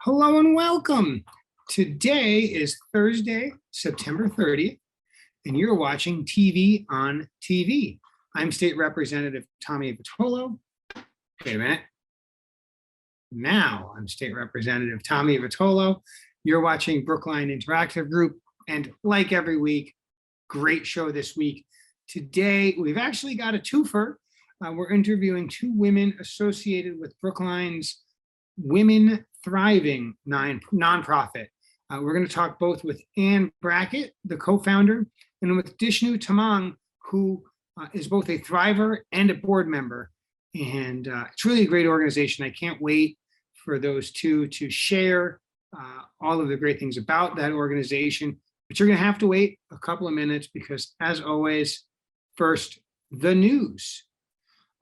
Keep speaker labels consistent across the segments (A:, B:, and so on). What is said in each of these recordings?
A: Hello and welcome. Today is Thursday, September 30th, and you're watching TV on TV. I'm State Representative Tommy Vitolo. Wait a minute. Now I'm State Representative Tommy Vitolo. You're watching Brookline Interactive Group, and like every week, great show this week. Today, we've actually got a twofer. We're interviewing two women associated with Brookline's Women Thriving nonprofit. We're going to talk both with Ann Brackett, the co-founder, and with Bishnu Tamang, who is both a thriver and a board member. And it's really a great organization. I can't wait for those two to share all of the great things about that organization. But you're going to have to wait a couple of minutes because, as always, first, the news.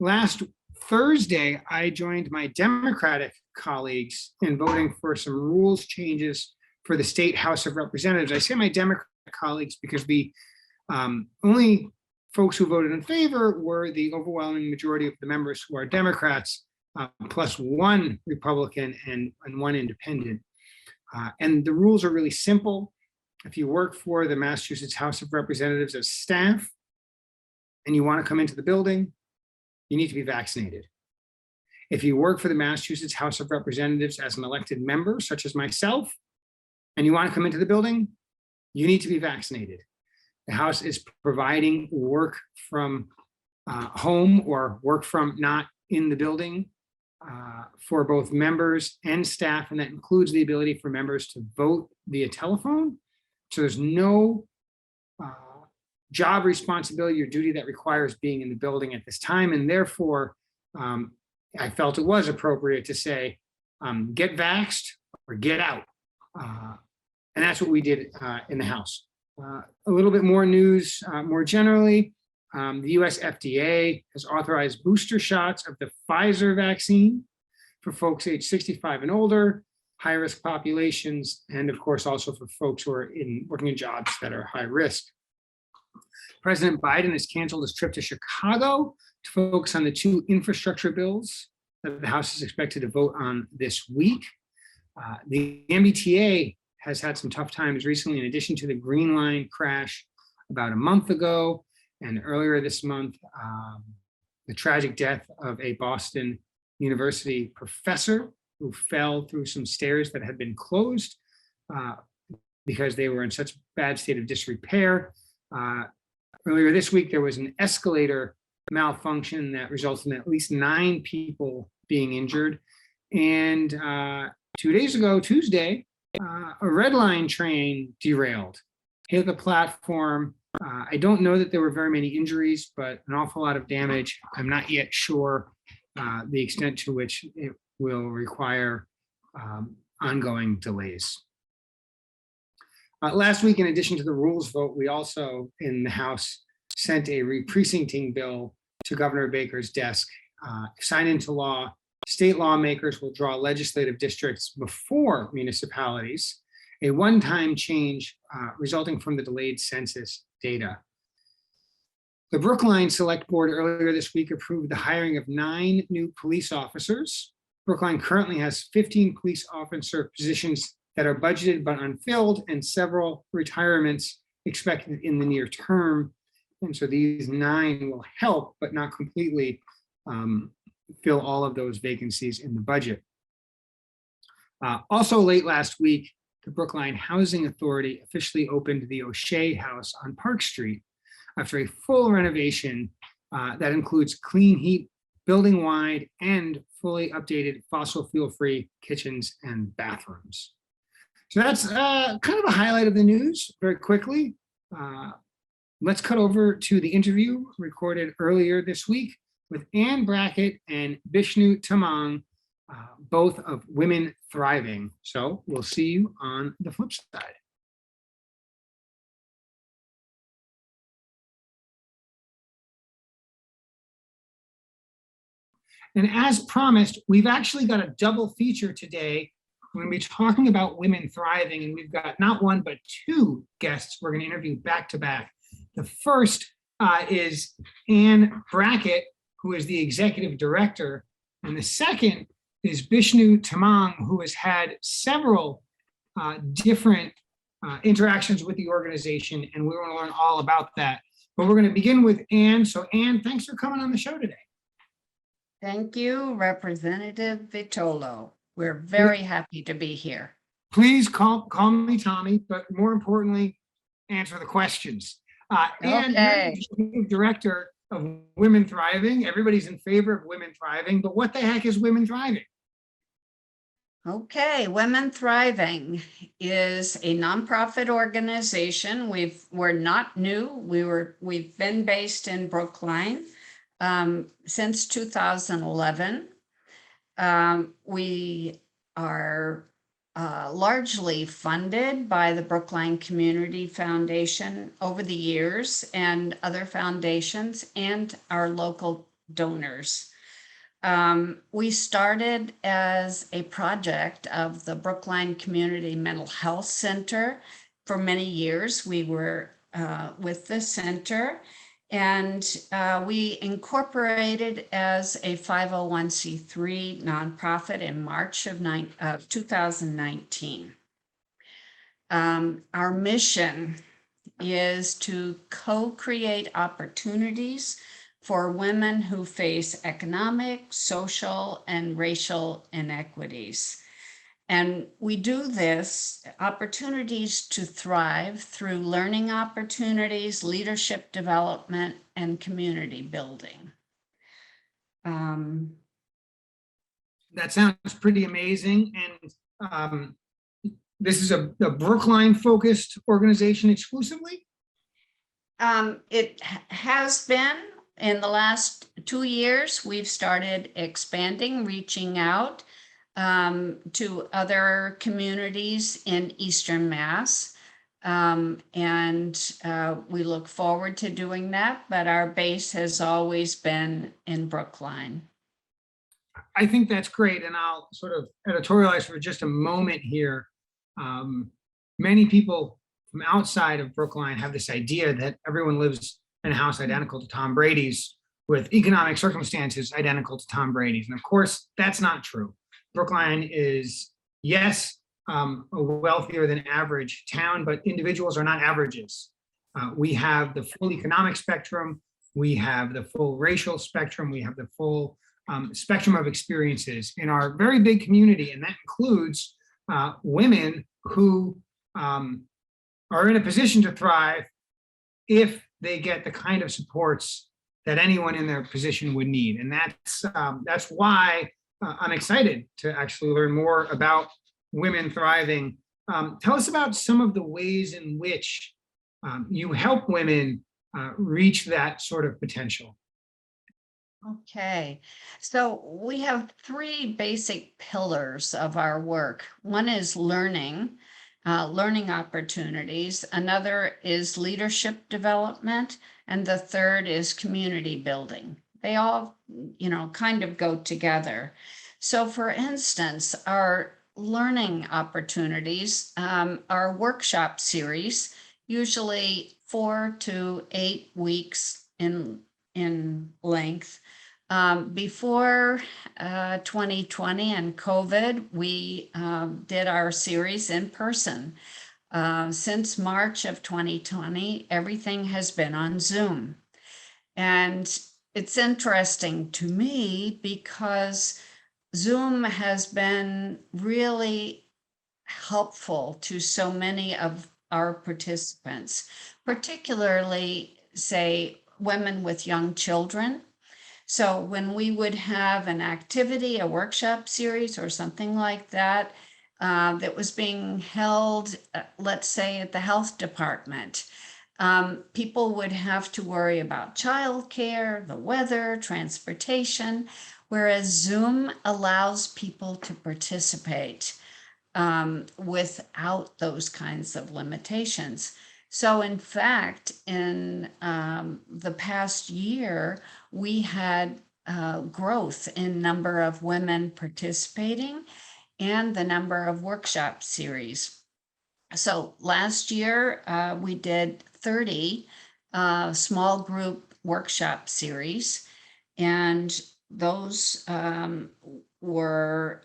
A: Last Thursday, I joined my Democratic colleagues in voting for some rules changes for the State House of Representatives. I say my Democratic colleagues because the only folks who voted in favor were the overwhelming majority of the members who are Democrats, plus one Republican and one independent. And the rules are really simple. If you work for the Massachusetts House of Representatives as staff and you want to come into the building, you need to be vaccinated. If you work for the Massachusetts House of Representatives as an elected member, such as myself, and you want to come into the building, you need to be vaccinated. The House is providing work from home or work from not in the building for both members and staff, and that includes the ability for members to vote via telephone. So there's no job responsibility or duty that requires being in the building at this time, and therefore I felt it was appropriate to say get vaxxed or get out, and that's what we did in the House. A little bit more news more generally. The US FDA has authorized booster shots of the Pfizer vaccine for folks age 65 and older, high-risk populations, and of course also for folks who are working in jobs that are high risk. President Biden has canceled his trip to Chicago to focus on the two infrastructure bills that the House is expected to vote on this week. The MBTA has had some tough times recently, in addition to the Green Line crash about a month ago, and earlier this month, the tragic death of a Boston University professor who fell through some stairs that had been closed because they were in such a bad state of disrepair. Earlier this week, there was an escalator malfunction that resulted in at least 9 people being injured. And 2 days ago, Tuesday, a Red Line train derailed, hit the platform. I don't know that there were very many injuries, but an awful lot of damage. I'm not yet sure the extent to which it will require ongoing delays. Last week, in addition to the rules vote, we also in the House sent a re-precincting bill to Governor Baker's desk. Signed into law, state lawmakers will draw legislative districts before municipalities, a one-time change resulting from the delayed census data. The Brookline Select Board earlier this week approved the hiring of 9 new police officers. Brookline currently has 15 police officer positions that are budgeted but unfilled, and several retirements expected in the near term. And so these 9 will help, but not completely fill all of those vacancies in the budget. Also late last week, the Brookline Housing Authority officially opened the O'Shea House on Park Street after a full renovation that includes clean heat, building-wide, and fully updated fossil fuel-free kitchens and bathrooms. So that's kind of a highlight of the news very quickly. Let's cut over to the interview recorded earlier this week with Ann Brackett and Bishnu Tamang, both of Women Thriving. So we'll see you on the flip side. And as promised, we've actually got a double feature today. We're going to be talking about Women Thriving, and we've got not one, but 2 guests we're going to interview back to back. The first is Ann Brackett, who is the executive director, and the second is Bishnu Tamang, who has had several different interactions with the organization, and we want to learn all about that. But we're going to begin with Ann. So Ann, thanks for coming on the show today.
B: Thank you, Representative Vitolo. We're very happy to be here.
A: Please call me Tommy, but more importantly, answer the questions. And
B: Okay.
A: you're the director of Women Thriving. Everybody's in favor of Women Thriving, but what the heck is Women Thriving?
B: Okay, Women Thriving is a nonprofit organization. We're not new. We've been based in Brookline since 2011. We are largely funded by the Brookline Community Foundation over the years and other foundations and our local donors. We started as a project of the Brookline Community Mental Health Center. For many years, we were with the center, and we incorporated as a 501c3 nonprofit in March of 2019. Our mission is to co-create opportunities for women who face economic, social, and racial inequities. And we do this opportunities to thrive through learning opportunities, leadership development, and community building.
A: That sounds pretty amazing. And this is a Brookline-focused organization exclusively?
B: It has been. In the last 2 years, we've started expanding, reaching out to other communities in Eastern Mass. And we look forward to doing that, but our base has always been in Brookline.
A: I think that's great. And I'll sort of editorialize for just a moment here. Many people from outside of Brookline have this idea that everyone lives in a house identical to Tom Brady's with economic circumstances identical to Tom Brady's. And of course, that's not true. Brookline is, yes, a wealthier than average town, but individuals are not averages. We have the full economic spectrum. We have the full racial spectrum. We have the full spectrum of experiences in our very big community. And that includes women who are in a position to thrive if they get the kind of supports that anyone in their position would need. And that's why I'm excited to actually learn more about Women Thriving. Tell us about some of the ways in which you help women reach that sort of potential.
B: Okay, so we have 3 basic pillars of our work. One is learning opportunities. Another is leadership development. And the third is community building. They all, kind of go together. So for instance, our learning opportunities, our workshop series, usually 4 to 8 weeks in length. Before 2020 and COVID, we did our series in person. Since March of 2020, everything has been on Zoom. And it's interesting to me because Zoom has been really helpful to so many of our participants, particularly, say, women with young children. So when we would have an activity, a workshop series or something like that, that was being held, let's say at the health department, people would have to worry about childcare, the weather, transportation, whereas Zoom allows people to participate without those kinds of limitations. So in fact, in the past year, we had growth in number of women participating and the number of workshop series. So last year, we did 30 small group workshop series, and those were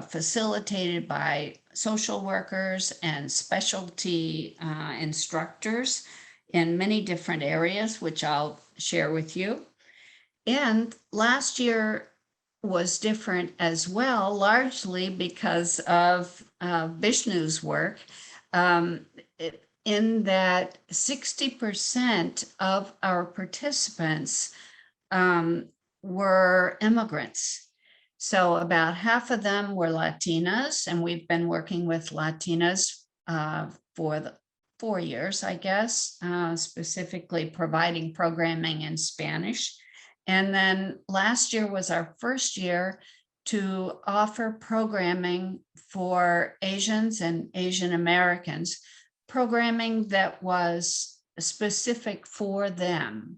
B: facilitated by social workers and specialty instructors in many different areas, which I'll share with you. And last year was different as well, largely because of Bishnu's work, in that 60% of our participants were immigrants. So about half of them were Latinas, and we've been working with Latinas for the 4 years, I guess, specifically providing programming in Spanish. And then last year was our first year to offer programming for Asians and Asian Americans, programming that was specific for them.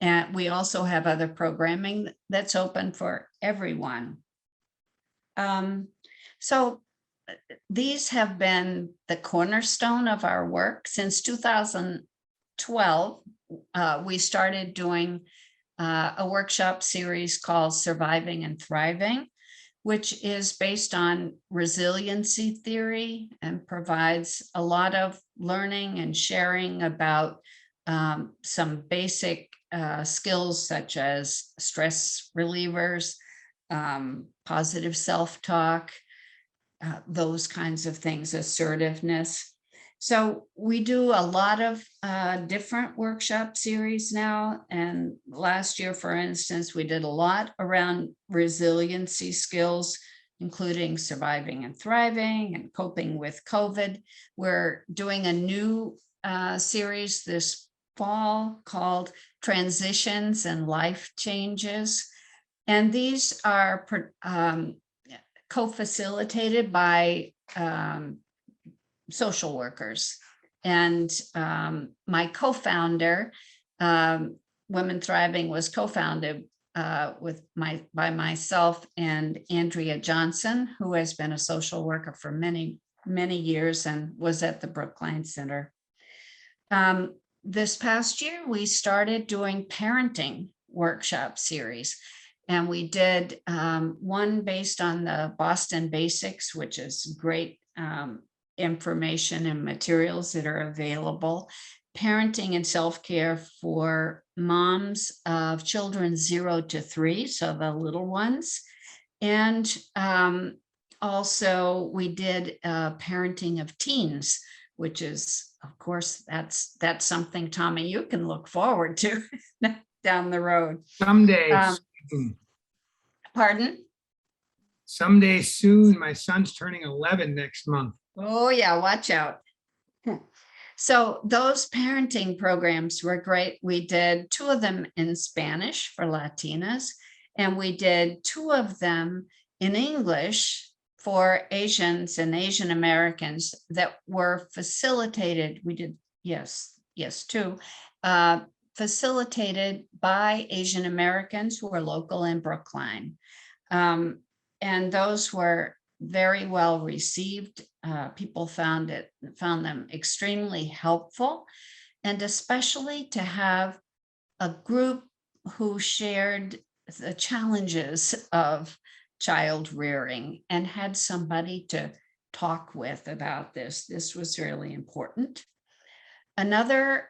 B: And we also have other programming that's open for everyone. So these have been the cornerstone of our work. Since 2012, we started doing a workshop series called Surviving and Thriving, which is based on resiliency theory and provides a lot of learning and sharing about some basic skills such as stress relievers, positive self-talk, those kinds of things, assertiveness. So we do a lot of different workshop series now. And last year, for instance, we did a lot around resiliency skills, including surviving and thriving and coping with COVID. We're doing a new series this fall called Transitions and Life Changes. And these are co-facilitated by social workers. And my co-founder, Women Thriving, was co-founded by myself and Andrea Johnson, who has been a social worker for many, many years and was at the Brookline Center. This past year, we started doing parenting workshop series. And we did one based on the Boston Basics, which is great information and materials that are available. Parenting and self-care for moms of children 0 to 3, so the little ones. And also we did parenting of teens, which is, of course, that's something, Tommy, you can look forward to down the road.
A: Someday.
B: Pardon?
A: Someday soon. My son's turning 11 next month.
B: Oh yeah, watch out. So those parenting programs were great. We did 2 of them in Spanish for Latinas, and we did 2 of them in English for Asians and Asian Americans that were facilitated. We did, yes, 2, facilitated by Asian Americans who are local in Brookline. And those were very well received. People found them extremely helpful, and especially to have a group who shared the challenges of child rearing and had somebody to talk with about this. This was really important. Another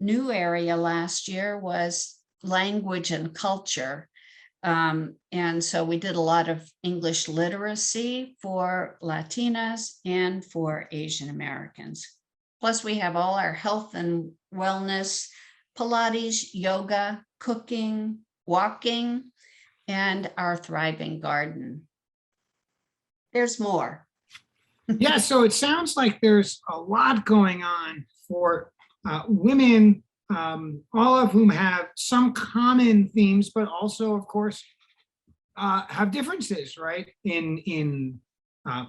B: new area last year was language and culture. And so we did a lot of English literacy for Latinas and for Asian Americans. Plus we have all our health and wellness, Pilates, yoga, cooking, walking, and our thriving garden. There's more.
A: Yeah, so it sounds like there's a lot going on for women, all of whom have some common themes, but also, of course, have differences, right? In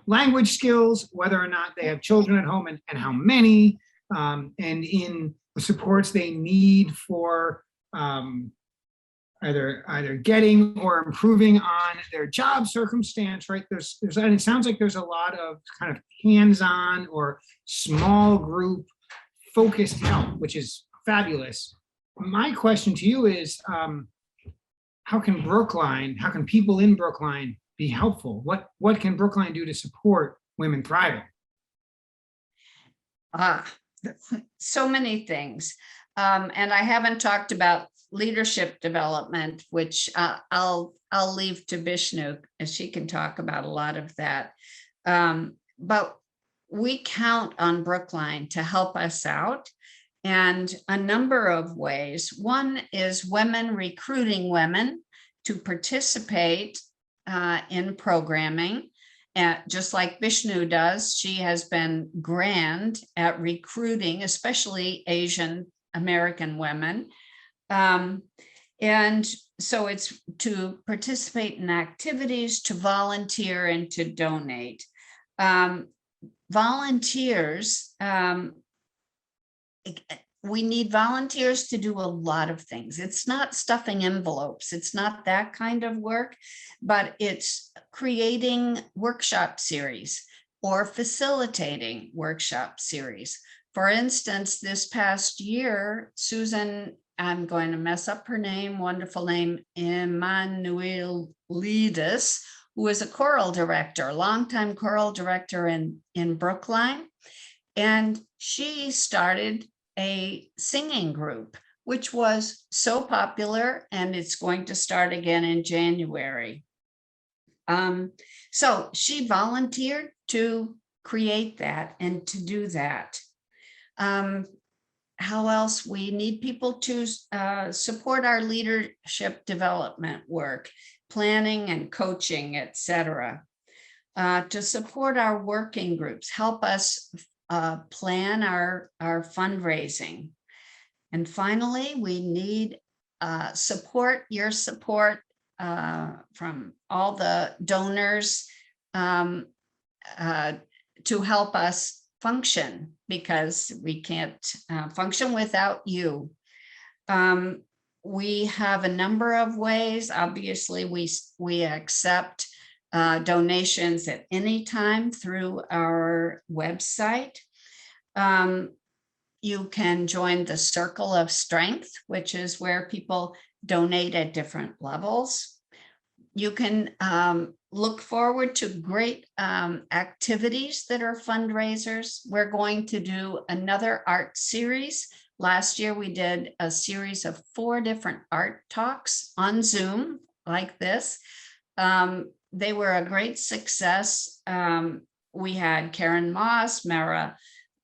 A: language skills, whether or not they have children at home and how many, and in the supports they need for either getting or improving on their job circumstance, right? And it sounds like there's a lot of kind of hands-on or small group focused help, which is fabulous. My question to you is, how how can people in Brookline be helpful? What can Brookline do to support women thriving?
B: Ah, so many things. And I haven't talked about leadership development, which I'll leave to Bishnu, as she can talk about a lot of that. But we count on Brookline to help us out, and a number of ways. One is women recruiting women to participate in programming. Just like Bishnu does, she has been grand at recruiting, especially Asian American women. And so it's to participate in activities, to volunteer, and to donate. Volunteers, we need volunteers to do a lot of things. It's not stuffing envelopes. It's not that kind of work, but it's creating workshop series or facilitating workshop series. For instance, this past year, Susan, I'm going to mess up her name, wonderful name, Emanuelidis, who is a choral director, longtime choral director in Brookline. And she started a singing group, which was so popular, and it's going to start again in January. So she volunteered to create that and to do that. How else? We need people to support our leadership development work, planning and coaching, etc. To support our working groups, help us plan our fundraising. And finally, we need your support from all the donors to help us function, because we can't function without you. We have a number of ways. Obviously, we accept donations at any time through our website. You can join the Circle of Strength, which is where people donate at different levels. You can look forward to great activities that are fundraisers. We're going to do another art series. Last year, we did a series of 4 different art talks on Zoom like this. They were a great success. We had Karen Moss, Mara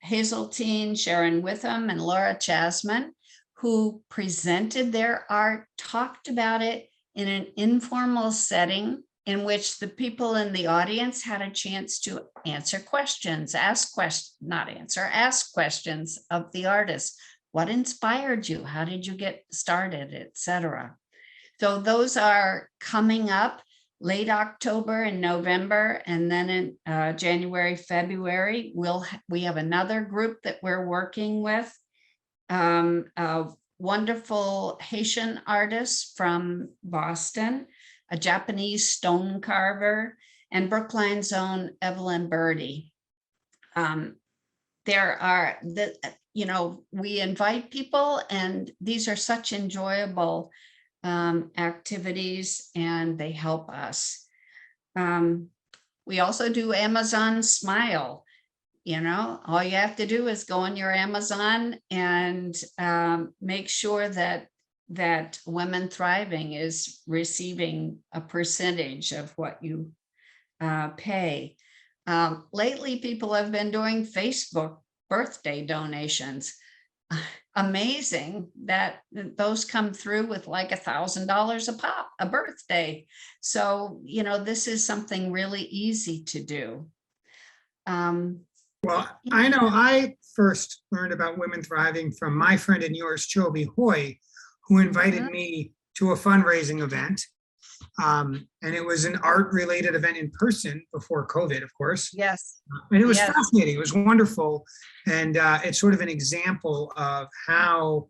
B: Hazeltine, Sharon Witham, and Laura Chasman, who presented their art, talked about it in an informal setting in which the people in the audience had a chance to answer questions, ask questions of the artist. What inspired you? How did you get started, etc. So those are coming up late October and November, and then in January, February, we have another group that we're working with, a wonderful Haitian artist from Boston, a Japanese stone carver, and Brookline's own Evelyn Birdie. We invite people, and these are such enjoyable activities, and they help us. We also do Amazon Smile. All you have to do is go on your Amazon and make sure that Women Thriving is receiving a percentage of what you pay. Lately, people have been doing Facebook birthday donations. Amazing that those come through with like $1,000 a pop, a birthday. So, this is something really easy to do.
A: Well, I know I first learned about Women Thriving from my friend and yours, Chobi Hoy, who invited me to a fundraising event. And it was an art-related event in person before COVID, of course.
B: Yes.
A: And it was fascinating. It was wonderful. And it's sort of an example of how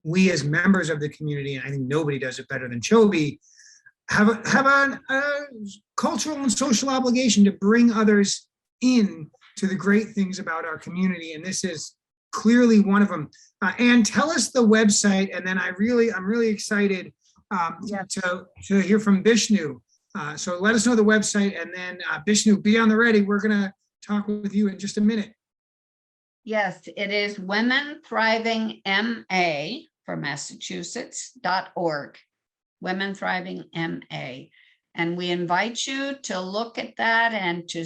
A: we as members of the community, and I think nobody does it better than Chobi, have a cultural and social obligation to bring others in to the great things about our community. And this is clearly one of them. And tell us the website. And then I'm really excited
B: Yes.
A: to hear from Bishnu. So let us know the website, and then Bishnu, be on the ready. We're going to talk with you in just a minute.
B: Yes, it is Women Thriving MA for Massachusetts.org. Women Thriving MA. And we invite you to look at that and to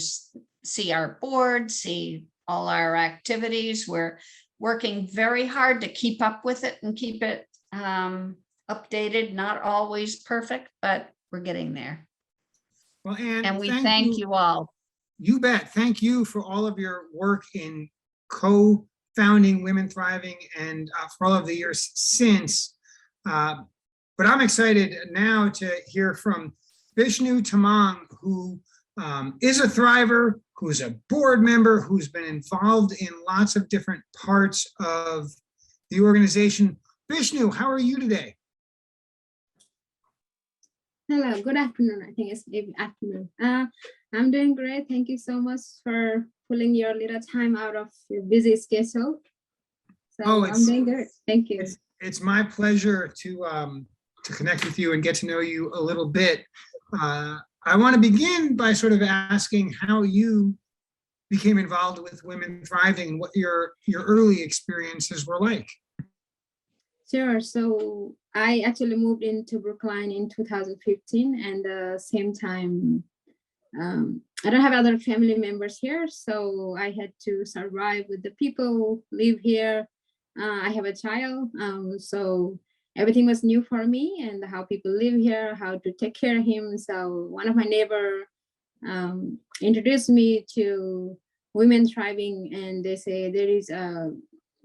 B: see our board, see all our activities. We're working very hard to keep up with it and keep it updated. Not always perfect, but we're getting there.
A: Well,
B: And we thank you all.
A: You bet. Thank you for all of your work in co-founding Women Thriving and for all of the years since. But I'm excited now to hear from Bishnu Tamang, who is a thriver, who's a board member, who's been involved in lots of different parts of the organization. Bishnu, how are you today?
C: Hello, good afternoon. I think it's afternoon. I'm doing great. Thank you so much for pulling your little time out of your busy schedule. So I'm doing good. Thank you.
A: It's my pleasure to connect with you and get to know you a little bit. I want to begin by sort of asking how you became involved with Women Thriving and what your early experiences were like.
C: Sure. So I actually moved into Brookline in 2015, and the same time, I don't have other family members here, so I had to survive with the people live here. I have a child, so everything was new for me, and how people live here, how to take care of him. So one of my neighbor introduced me to Women Thriving, and they say there is a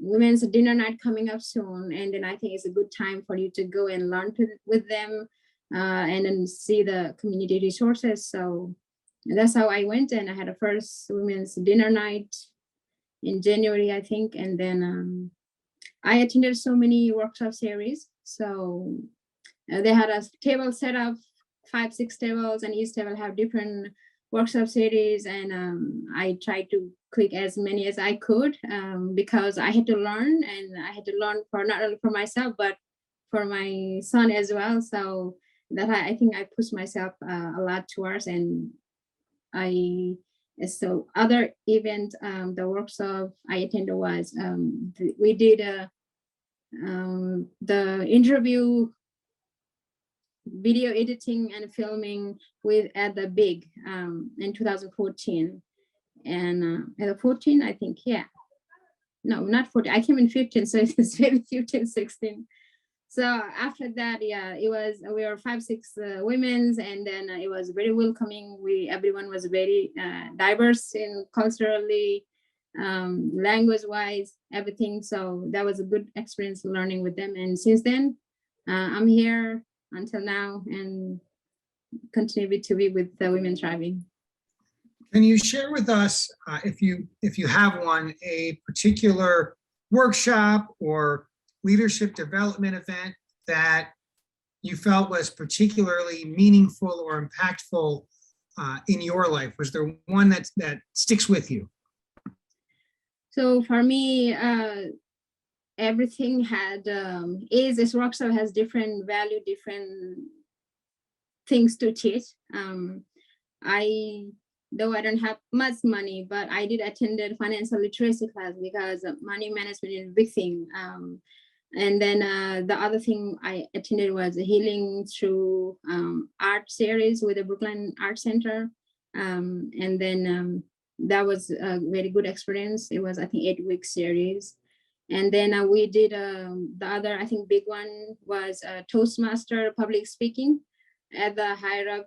C: women's dinner night coming up soon, and then I think it's a good time for you to go and learn with them and then see the community resources. So that's how I went, and I had a first women's dinner night in January, I think, and then I attended so many workshop series. So they had a table set up, 5-6 tables, and each table have different workshop series, and I tried to click as many as I could because I had to learn, and I had to learn for not only for myself but for my son as well. So that I think I pushed myself a lot towards, and so other event, the workshop I attended was we did the interview, video editing and filming at the Big in 2014, and at 14 I think, yeah, no, not 14, I came in 15, so it's maybe 15, 16. So after that, yeah, we were 5-6 women's, and then it was very welcoming. Everyone was very diverse in culturally, language wise, everything. So that was a good experience learning with them, and since then I'm here until now and continue to be with the Women Thriving.
A: Can you share with us, if you have one, a particular workshop or leadership development event that you felt was particularly meaningful or impactful in your life? Was there one that sticks with you?
C: So for me, everything had this workshop has different value, different things to teach. Though I don't have much money, but I did attend a financial literacy class because money management is a big thing. And then the other thing I attended was a healing through art series with the Brookline Art Center. And then that was a very good experience. It was, I think, 8-week series. And then we did the other, I think, big one was Toastmaster public speaking at the higher up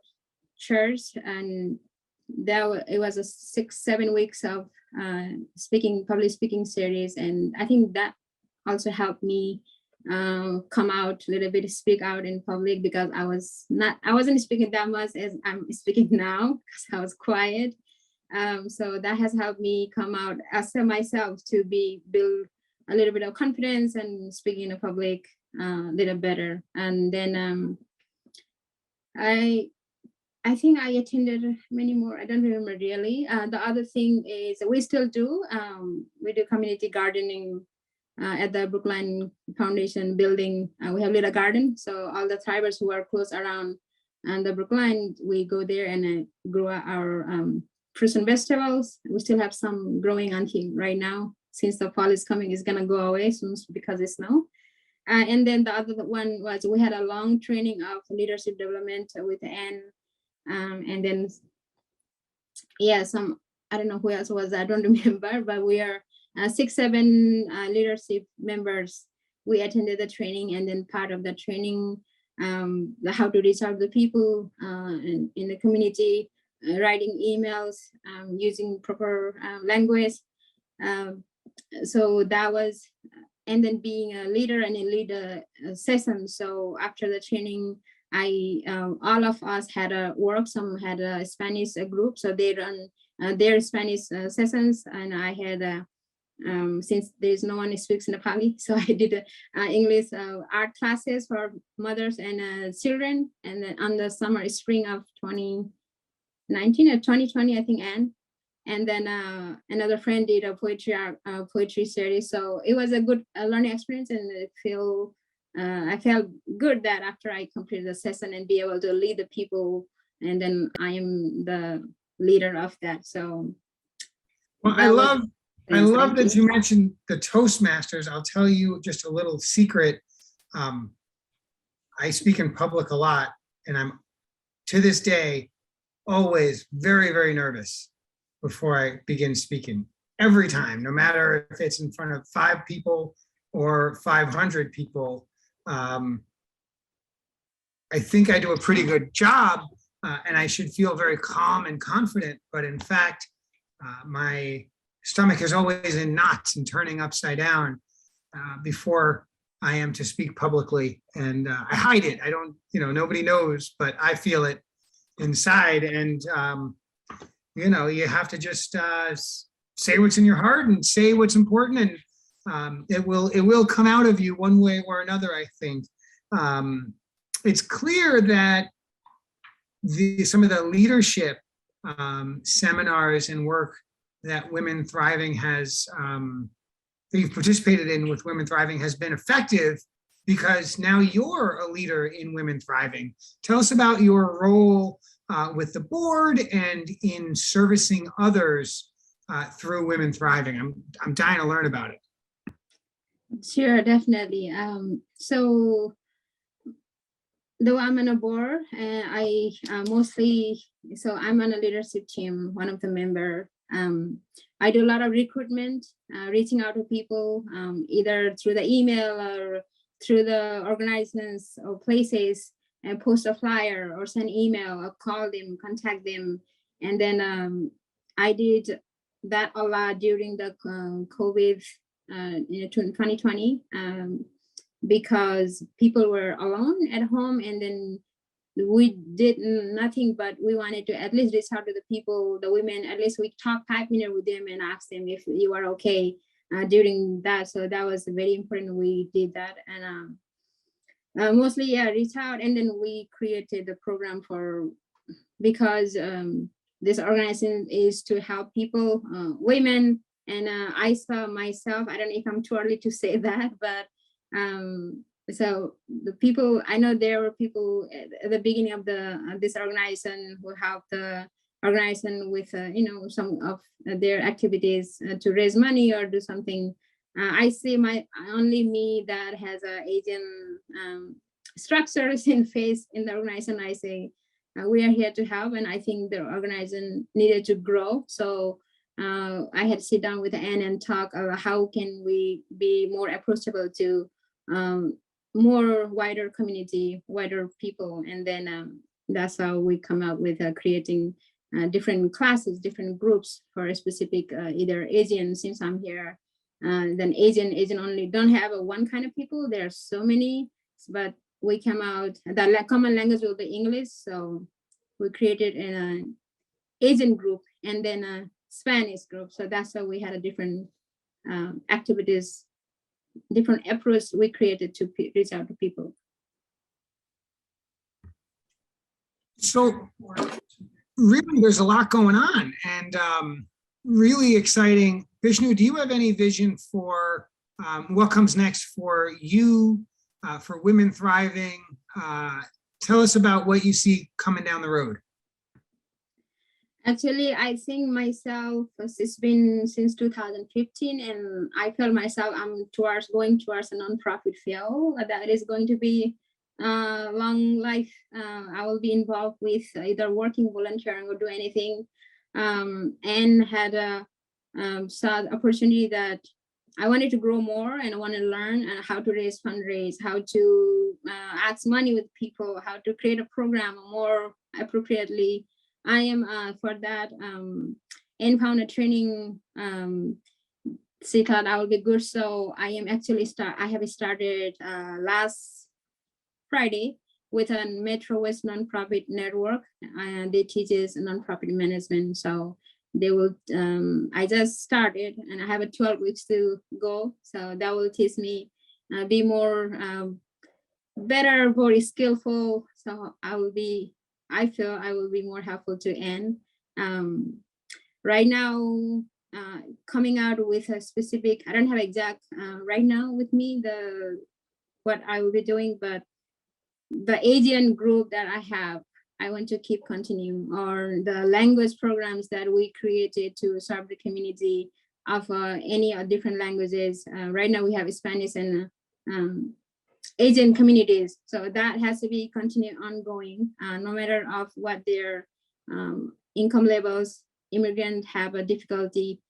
C: church. And it was a 6-7 weeks of public speaking series. And I think that also helped me come out a little bit, speak out in public, because I wasn't speaking that much as I'm speaking now because I was quiet. So that has helped me come out, accept myself to build a little bit of confidence and speaking in public a little better. And then I think I attended many more. I don't remember really. The other thing is we still do. We do community gardening at the Brookline Foundation building. We have little garden, so all the tribers who are close around and the Brookline, we go there and grow our fruits and vegetables. We still have some growing until right now. Since the fall is coming, it's gonna go away soon because it's snow. And then the other one was we had a long training of leadership development with Anne, and then yeah, some I don't know who else was, I don't remember, but we are 6-7 leadership members. We attended the training, and then part of the training, how to reach out to people in the community, writing emails, using proper language. So that was, and then being a leader and lead a session. So after the training, all of us had a work. Some had a Spanish group, so they run their Spanish sessions, and I had since there's no one who speaks Nepali, so I did English art classes for mothers and children. And then on the spring of 2019 or 2020, I think, and then another friend did a poetry series. So it was a good learning experience, and I felt good that after I completed the session and be able to lead the people, and then I am the leader of that. So
A: well, I love that you mentioned the Toastmasters. I'll tell you just a little secret. I speak in public a lot, and I'm to this day always very, very nervous before I begin speaking. Every time, no matter if it's in front of 5 people or 500 people. I think I do a pretty good job, and I should feel very calm and confident. But in fact, my stomach is always in knots and turning upside down before I am to speak publicly. And I hide it. I don't, nobody knows, but I feel it inside. And, you have to just say what's in your heart and say what's important. And it will come out of you one way or another, I think. It's clear that some of the leadership seminars and work that Women Thriving has, that you've participated in with Women Thriving has been effective because now you're a leader in Women Thriving. Tell us about your role with the board and in servicing others through Women Thriving. I'm dying to learn about it.
C: Sure, definitely. So though I'm on a board, and I I'm on a leadership team, one of the member. I do a lot of recruitment, reaching out to people, either through the email or through the organizations or places, and post a flyer or send email or call them, contact them. And then I did that a lot during the COVID 2020, because people were alone at home, and then we did nothing, but we wanted to at least reach out to the people, the women. At least we talked 5 minutes with them and asked them if you are okay during that. So that was very important. We did that, and mostly reach out. And then we created the program because this organization is to help people, women. And I saw myself, I don't know if I'm too early to say that, but so the people, I know there were people at the beginning of this organization who helped the organization with, some of their activities to raise money or do something. I see only me that has Asian structures in face in the organization. I say, we are here to help, and I think the organization needed to grow. So I had to sit down with Anne and talk about how can we be more approachable to more wider community, wider people. And then that's how we come up with creating different classes, different groups for a specific, either Asian, since I'm here, then Asian only don't have one kind of people. There are so many, but we come out, the common language will be English. So we created an Asian group and then a Spanish group. So that's how we had a different activities, different approach we created to reach out to people.
A: So really, there's a lot going on, and really exciting. Bishnu, do you have any vision for what comes next for you, for Women Thriving? Tell us about what you see coming down the road.
C: Actually, I think myself, it's been since 2015, and I feel myself I'm going towards a nonprofit field that is going to be long life. I will be involved with either working, volunteering, or do anything, and had a opportunity that I wanted to grow more, and I want to learn how to fundraise, how to ask money with people, how to create a program more appropriately. I am for that and found a training see that I will be good. So I am actually I have started last Friday with a Metro West nonprofit network, and they teaches nonprofit management. So they will I just started, and I have a 12 weeks to go, so that will teach me be more better, more skillful. So I feel I will be more helpful to Anne. Right now, coming out with a specific, I don't have exact right now with me what I will be doing, but the Asian group that I have, I want to keep continuing, or the language programs that we created to serve the community of any different languages. Right now we have Spanish and Asian communities, so that has to be continued ongoing, no matter of what their income levels. Immigrants have a difficulty.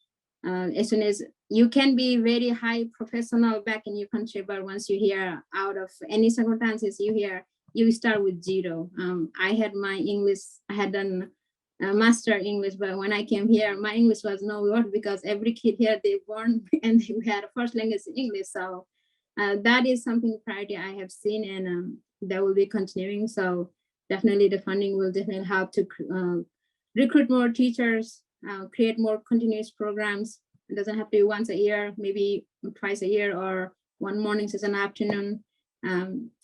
C: As soon as you can be very high professional back in your country, but once you hear out of any circumstances, you start with zero. I had my English, I had done a master English, but when I came here, my English was no word, because every kid here, they born and they had a first language English. So that is something priority I have seen, and that will be continuing. So definitely the funding will definitely help to recruit more teachers, create more continuous programs. It doesn't have to be once a year, maybe twice a year, or one morning to an afternoon.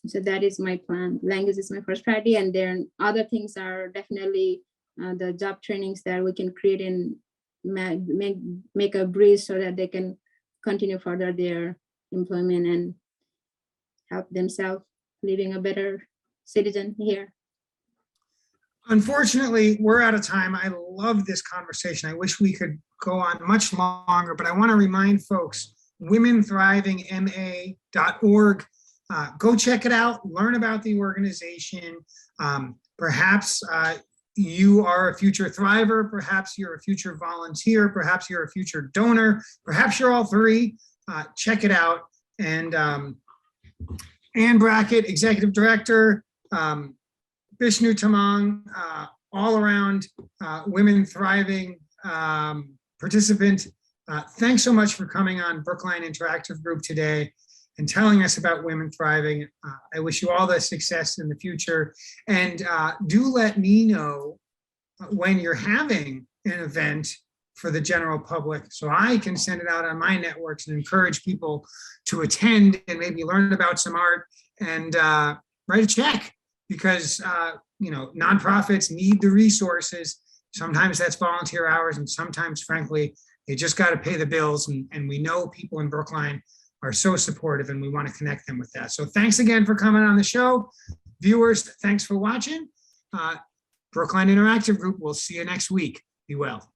C: So that is my plan. Language is my first priority, and then other things are definitely the job trainings that we can create and make a bridge so that they can continue further their employment and help themselves living a better citizen here.
A: Unfortunately, we're out of time. I love this conversation. I wish we could go on much longer, but I want to remind folks, womenthrivingma.org. Go check it out, learn about the organization. Perhaps you are a future thriver, perhaps you're a future volunteer, perhaps you're a future donor, perhaps you're all three. Check it out. And Anne Brackett, Executive Director, Bishnu, Tamang, all around Women Thriving participant. Thanks so much for coming on Brookline Interactive Group today and telling us about Women Thriving. I wish you all the success in the future. And do let me know when you're having an event for the general public, so I can send it out on my networks and encourage people to attend and maybe learn about some art and write a check, because nonprofits need the resources. Sometimes that's volunteer hours, and sometimes, frankly, they just got to pay the bills. And we know people in Brookline are so supportive, and we want to connect them with that. So thanks again for coming on the show. Viewers, thanks for watching. Brookline Interactive Group, we'll see you next week. Be well.